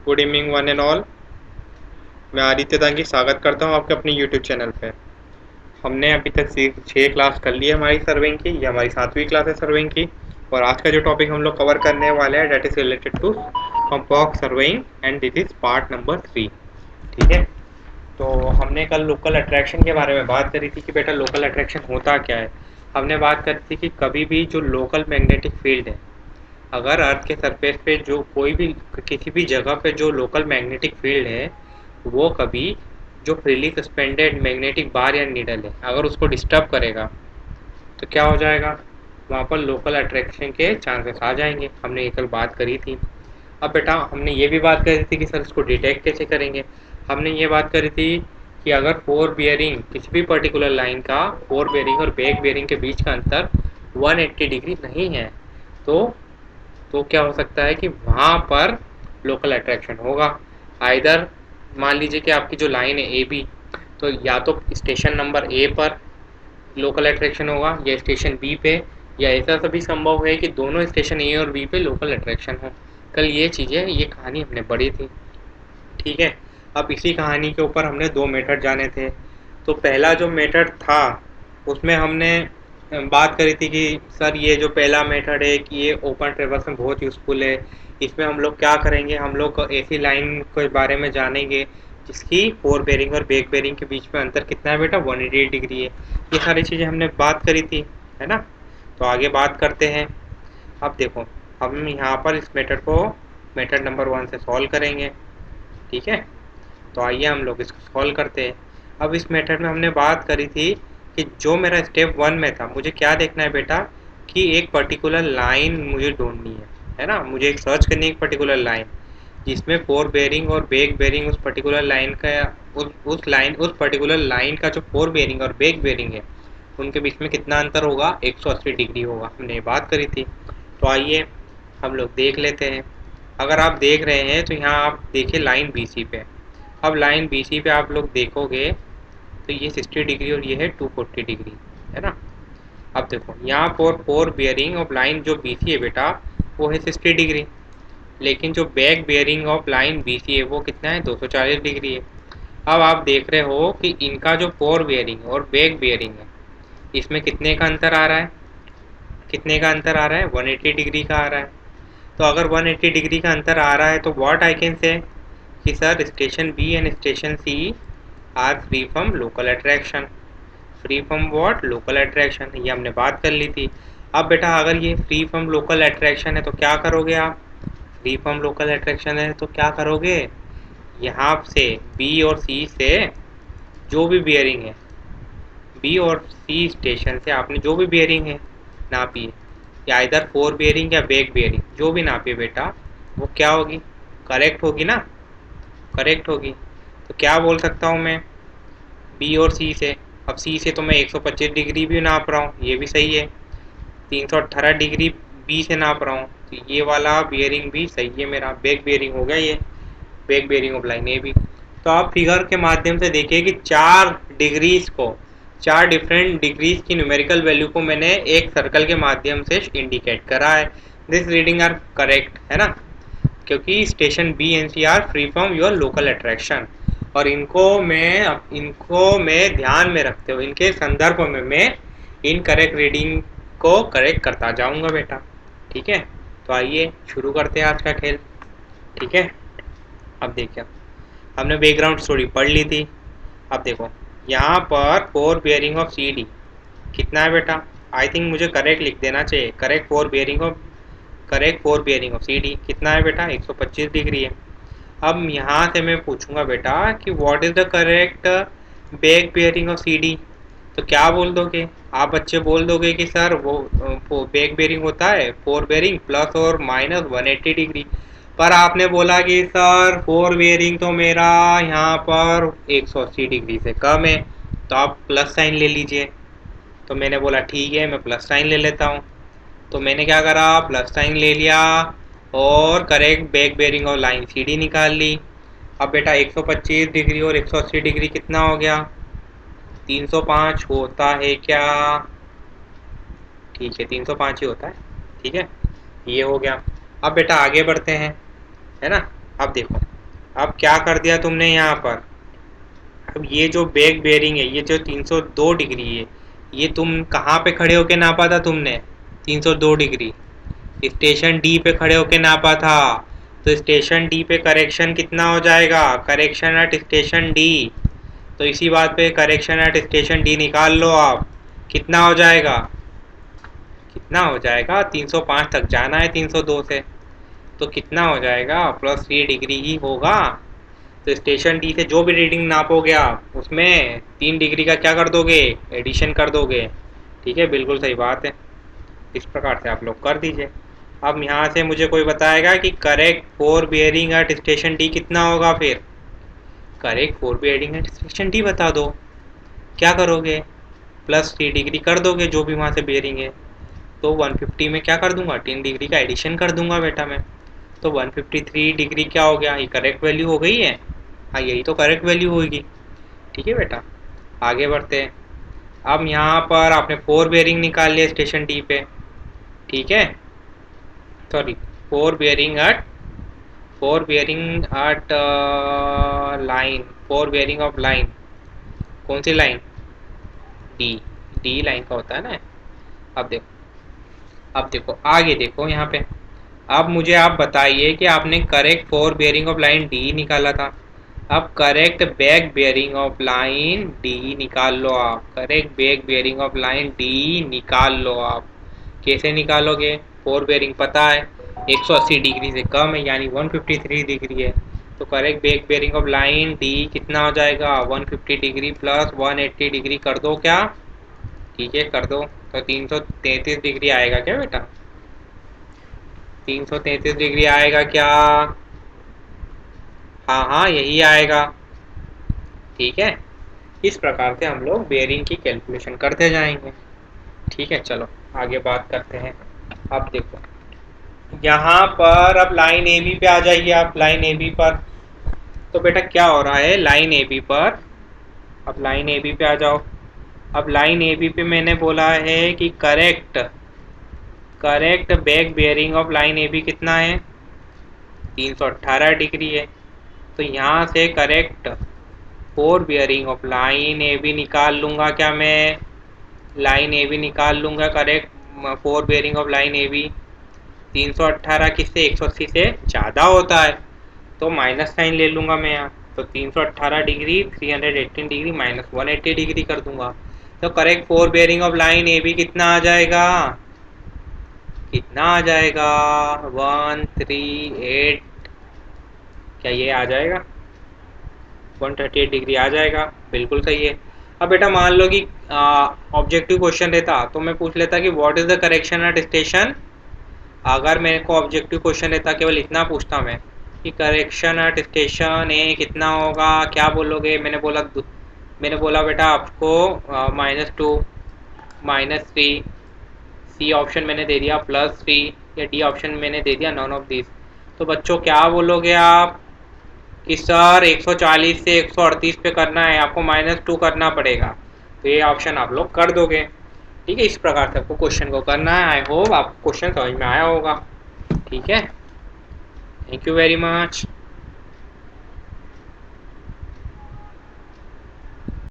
Good evening one and all. मैं आदित्य दांगी स्वागत करता हूं आपके अपने यूट्यूब चैनल पे। हमने अभी तक 6 क्लास कर ली है हमारी सर्विंग की। ये हमारी 7वीं क्लास है सर्विंग की। और आज का जो टॉपिक हम लोग कवर करने वाले हैं डेट इज रिलेटेड टू कॉम्पॉक्स serving and this is part number 3। ठीक है। तो हमने कल लोकल अट्रैक्शन के बारे में बात करी थी कि बेटा लोकल अट्रैक्शन होता क्या है। हमने बात करी थी कि कभी भी जो लोकल मैग्नेटिक फील्ड है, अगर अर्थ के सरफेस पे जो कोई भी किसी भी जगह पे जो लोकल मैग्नेटिक फील्ड है, वो कभी जो फ्रीली सस्पेंडेड मैग्नेटिक बार या नीडल है अगर उसको डिस्टर्ब करेगा तो क्या हो जाएगा, वहाँ पर लोकल अट्रैक्शन के चांसेस आ जाएंगे। हमने ये कल बात करी थी। अब बेटा हमने ये भी बात करी थी कि सर इसको डिटेक्ट कैसे करेंगे। हमने ये बात करी थी कि अगर फोर बियरिंग किसी भी पर्टिकुलर लाइन का फोर बियरिंग और बैक बियरिंग के बीच का अंतर 180 डिग्री नहीं है, तो क्या हो सकता है कि वहाँ पर लोकल अट्रैक्शन होगा। आइदर मान लीजिए कि आपकी जो लाइन है ए बी, तो या तो स्टेशन नंबर ए पर लोकल अट्रैक्शन होगा या स्टेशन बी पे, या ऐसा सभी संभव है कि दोनों स्टेशन ए और बी पे लोकल अट्रैक्शन हो। कल ये चीज़ें ये कहानी हमने पढ़ी थी। ठीक है। अब इसी कहानी के ऊपर हमने 2 मेथड जाने थे। तो पहला जो मेथड था उसमें हमने बात करी थी कि सर ये जो पहला मेथड है कि ये ओपन ट्रेवर्स में बहुत यूज़फुल है। इसमें हम लोग क्या करेंगे, हम लोग ऐसी लाइन के बारे में जानेंगे जिसकी फोर बेरिंग और बैक बेरिंग के बीच में अंतर कितना है बेटा, 180 डिग्री है। ये सारी चीज़ें हमने बात करी थी, है ना। तो आगे बात करते हैं। अब देखो, हम यहाँ पर इस मेथड को मेथड नंबर 1 से सॉल्व करेंगे। ठीक है। तो आइए हम लोग इसको सॉल्व करते हैं। अब इस मेथड में हमने बात करी थी कि जो मेरा स्टेप 1 में था, मुझे क्या देखना है बेटा कि एक पर्टिकुलर लाइन मुझे ढूंढनी है ना। मुझे एक सर्च करनी है एक पर्टिकुलर लाइन जिसमें फोर बेरिंग और बैक बेरिंग उस पर्टिकुलर लाइन का उस पर्टिकुलर लाइन का जो फोर बेरिंग और बैक बेरिंग है उनके बीच में कितना अंतर होगा, 180 डिग्री होगा। हमने ये बात करी थी। तो आइए हम लोग देख लेते हैं। अगर आप देख रहे हैं तो यहाँ आप देखिए लाइन बी सी पे। अब लाइन बी सी पे आप लोग देखोगे तो ये 60 डिग्री और ये है 240 डिग्री, है ना। अब देखो यहाँ पर फोर बियरिंग ऑफ लाइन जो बी सी है बेटा वो है 60 डिग्री, लेकिन जो back bearing of line B C है वो कितना है, 240 डिग्री है। अब आप देख रहे हो कि इनका जो फोर बियरिंग और बैक बियरिंग है इसमें कितने का अंतर आ रहा है, कितने का अंतर आ रहा है, 180 डिग्री का आ रहा है। तो अगर 180 डिग्री का अंतर आ रहा है तो व्हाट आई कैन से कि sir station B and station C are free from local attraction. Free from what, local attraction. ये हमने बात कर ली थी। अब बेटा अगर ये फ्री फ्रॉम लोकल अट्रैक्शन है तो क्या करोगे आप, फ्री फ्रॉम लोकल अट्रैक्शन है तो क्या करोगे, यहाँ से बी और सी से जो भी बियरिंग है, बी और सी स्टेशन से आपने जो भी बियरिंग है नापी है, या इधर फोर बियरिंग या बैक बियरिंग जो भी नापी बेटा, वो क्या होगी, करेक्ट होगी ना, करेक्ट होगी। तो क्या बोल सकता हूँ मैं, बी और सी से। अब सी से तो मैं 125 डिग्री भी नाप रहा हूँ, ये भी सही है। 318 डिग्री बी से नाप रहा हूँ, तो ये वाला बियरिंग भी सही है मेरा, बैक बियरिंग हो गया ये, बैक बेरिंग ऑफ लाइन ए भी। तो आप फिगर के माध्यम से देखिए कि 4 डिग्रीज को, 4 डिफरेंट डिग्रीज की न्यूमेरिकल वैल्यू को मैंने एक सर्कल के माध्यम से इंडिकेट करा है। दिस रीडिंग आर करेक्ट, है ना, क्योंकि station B and C are free from your local attraction. और इनको मैं ध्यान में रखते हुए इनके संदर्भ में मैं इन करेक्ट रीडिंग को करेक्ट करता जाऊंगा बेटा। ठीक है। तो आइए शुरू करते हैं आज का खेल। ठीक है। अब देखिए, हमने बैकग्राउंड स्टोरी पढ़ ली थी। अब देखो यहाँ पर fore bearing of C D कितना है बेटा, आई थिंक मुझे करेक्ट लिख देना चाहिए, correct fore bearing of C D कितना है बेटा, 125 डिग्री है। अब यहाँ से मैं पूछूंगा बेटा कि what is the correct back bearing of C D. तो क्या बोल दोगे आप बच्चे, बोल दोगे कि सर वो बैक बेरिंग होता है फोर बेरिंग प्लस और माइनस 180 डिग्री। पर आपने बोला कि सर फोर बेरिंग तो मेरा यहाँ पर 180 डिग्री से कम है, तो आप प्लस साइन ले लीजिए। तो मैंने बोला ठीक है मैं प्लस साइन ले लेता हूँ। तो मैंने क्या करा, प्लस साइन ले लिया और करेक्ट बैक बेरिंग और लाइन सी डी निकाल ली। अब बेटा 125 डिग्री और 180 डिग्री कितना हो गया, 305 होता है क्या, ठीक है 305 ही होता है। ठीक है, ये हो गया। अब बेटा आगे बढ़ते हैं, है ना। अब देखो अब क्या कर दिया तुमने यहाँ पर, अब ये जो बैक बेयरिंग है, ये जो 302 डिग्री है, ये तुम कहाँ पे खड़े होके नापा था तुमने? 302 डिग्री स्टेशन डी पे खड़े होके नापा था। तो स्टेशन डी पे करेक्शन कितना हो जाएगा? Correction at station D. तो इसी बात पे करेक्शन एट स्टेशन डी निकाल लो आप। कितना हो जाएगा? कितना हो जाएगा? 305 तक जाना है 302 से, तो कितना हो जाएगा? +3 डिग्री ही होगा। तो स्टेशन डी से जो भी रीडिंग नापोगे आप, उसमें 3 डिग्री का क्या कर दोगे? एडिशन कर दोगे। ठीक है, बिल्कुल सही बात है। इस प्रकार से आप लोग कर दीजिए। अब यहाँ से मुझे कोई बताएगा कि correct fore bearing at station D कितना होगा? फिर correct fore bearing at station D बता दो। क्या करोगे? +3 डिग्री कर दोगे जो भी वहाँ से बियरिंग है। तो 150 में क्या कर दूंगा? 3 डिग्री का एडिशन कर दूंगा बेटा मैं। तो 153 डिग्री क्या हो गया? ये करेक्ट वैल्यू हो गई है। हाँ, यही तो करेक्ट वैल्यू होगी। ठीक है बेटा, आगे बढ़ते हैं। अब यहाँ पर आपने फोर बेयरिंग निकाल लिया स्टेशन डी पे। ठीक है, sorry, fore bearing at line, fore bearing of line. कौन सी लाइन? डी। डी लाइन का होता है ना। अब देखो आगे देखो यहाँ पे। अब मुझे आप बताइए कि आपने correct four bearing of line D निकाला था। अब correct back bearing of line D निकाल लो आप। Correct back bearing of line D निकाल लो आप। कैसे निकालोगे? फोर बेयरिंग पता है 180 डिग्री से कम है, यानी 153 डिग्री है। तो correct back bearing of line D कितना हो जाएगा? 150 डिग्री प्लस 180 डिग्री कर दो क्या? ठीक है, कर दो। तो 333 डिग्री आएगा क्या बेटा? 333 डिग्री आएगा क्या? हाँ हाँ, यही आएगा। ठीक है, इस प्रकार से हम लोग बेयरिंग की कैलकुलेशन करते जाएंगे। ठीक है, चलो आगे बात करते हैं। अब देखो यहाँ पर, अब लाइन ए बी पे आ जाइए आप। लाइन ए बी पर तो बेटा क्या हो रहा है? लाइन ए बी पर, अब लाइन ए बी पे आ जाओ। अब लाइन ए बी पे मैंने बोला है कि correct back bearing of line A B कितना है? 318 डिग्री है। तो यहाँ से correct fore bearing of line A B निकाल लूँगा क्या मैं? लाइन ए बी निकाल लूँगा correct fore bearing of line A B. 318 किससे? 180 से ज़्यादा होता है, तो माइनस साइन ले लूँगा मैं यहाँ। तो 318 डिग्री 318 डिग्री माइनस 180 डिग्री कर दूंगा। तो correct fore bearing of line A B कितना आ जाएगा? कितना आ जाएगा? 138। क्या ये आ जाएगा? 138 डिग्री आ जाएगा, बिल्कुल सही है। अब बेटा मान लो कि ऑब्जेक्टिव क्वेश्चन रहता तो मैं पूछ लेता कि what is the correction at station. अगर मेरे को ऑब्जेक्टिव क्वेश्चन रहता, केवल इतना पूछता मैं कि करेक्शन एट स्टेशन ए कितना होगा, क्या बोलोगे? मैंने बोला बेटा आपको -2, -3, सी ऑप्शन मैंने दे दिया +3, या डी ऑप्शन मैंने दे दिया नॉन ऑफ दिस। तो बच्चों क्या बोलोगे आप कि सर 140 से 138 पे करना है, आपको -2 करना पड़ेगा। तो ये ऑप्शन आप लोग कर दोगे। ठीक है, इस प्रकार से आपको क्वेश्चन को करना है। आई होप आपको क्वेश्चन समझ में आया होगा। ठीक है, थैंक यू वेरी मच।